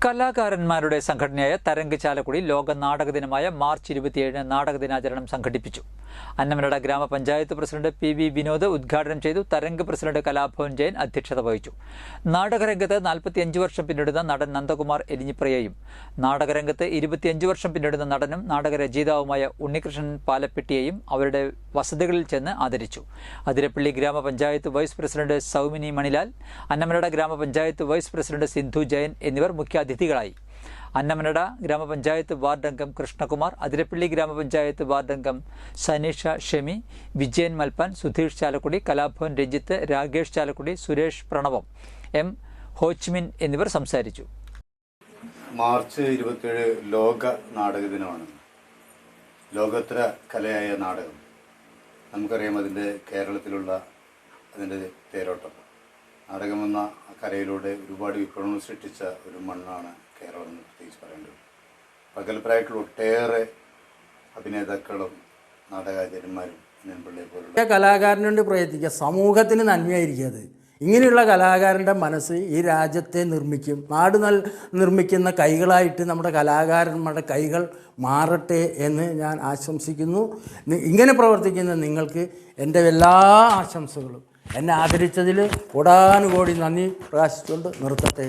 കലാകാരന്മാരുടെ സംഘടനയായ തരംഗ് ചാലക്കുടി ലോക നാടക ദിനമായ മാർച്ച് 27 നാടക ദിനാചരണം സംഘടിപ്പിച്ചു. അന്നമനട ഗ്രാമപഞ്ചായത്ത് പ്രസിഡന്റ് പി.വി. വിനോദ് ഉദ്ഘാടനം ചെയ്തു. തരംഗ് പ്രസിഡന്റ് കലാഭവൻ ജയൻ അധ്യക്ഷത വഹിച്ചു. നാടകരംഗത്ത് 45 വർഷം പിന്നിടുന്ന നടൻ നന്ദകുമാർ എലിഞ്ഞിപ്രയെയും നാടകരംഗത്ത് 25 വർഷം പിന്നിടുന്ന നടനും നാടകരചയിതാവുമായ ഉണ്ണികൃഷ്ണൻ പാലപ്പെട്ടിയെയും അവരുടെ വസതികളിൽ ചെന്ന് ആദരിച്ചു. അതിരപ്പള്ളി ഗ്രാമപഞ്ചായത്ത് വൈസ് പ്രസിഡന്റ് സൗമിനി മണിലാൽ, അന്നമനട ഗ്രാമപഞ്ചായത്ത് വൈസ് പ്രസിഡന്റ് സിന്ധു ജയൻ എന്നിവർ മുഖ്യാതിഥികളായി. അന്നമനട ഗ്രാമപഞ്ചായത്ത് വാർഡ് അംഗം കൃഷ്ണകുമാർ, അതിരപ്പള്ളി ഗ്രാമപഞ്ചായത്ത് വാർഡ് അംഗം സനീഷ ഷെമി, വിജയൻ മൽപ്പാൻ, സുധീഷ് ചാലക്കുടി, കലാഭവൻ രഞ്ജിത്ത്, രാകേഷ് ചാലക്കുടി, സുരേഷ് പ്രണവം, എം ഹോച്ച്മിൻ എന്നിവർ സംസാരിച്ചു. മാർച്ച് 27 ലോക നാടക ദിനമാണ്. ലോകോത്തര കലയായ നാടകം, നമുക്കറിയാം അതിൻ്റെ കേരളത്തിലുള്ള അതിൻ്റെ തേരോട്ടം. നാടകമെന്ന കലയിലൂടെ ഒരുപാട് വിപ്ലവങ്ങൾ സൃഷ്ടിച്ച ഒരു മണ്ണാണ് കേരളം എന്ന് പ്രത്യേകിച്ച് പറയേണ്ടത്. പകൽപ്രായത്തിലുള്ള ഒട്ടേറെ അഭിനേതാക്കളും നാടകാചാര്യന്മാരും പിള്ളയെ പോലുള്ള കലാകാരനുണ്ട് പ്രയത്നിക്കുക, സമൂഹത്തിന് നന്മയായിരിക്കും അത്. ഇങ്ങനെയുള്ള കലാകാരൻ്റെ മനസ്സ് ഈ രാജ്യത്തെ നിർമ്മിക്കും. നാട് നിർമ്മിക്കുന്ന കൈകളായിട്ട് നമ്മുടെ കലാകാരന്മാരുടെ കൈകൾ മാറട്ടെ എന്ന് ഞാൻ ആശംസിക്കുന്നു. ഇങ്ങനെ പ്രവർത്തിക്കുന്ന നിങ്ങൾക്ക് എൻ്റെ എല്ലാ ആശംസകളും. എന്നെ ആദരിച്ചതിൽ കോടാനുകോടി നന്ദി പ്രകാശിച്ചുകൊണ്ട് നിർത്തട്ടെ.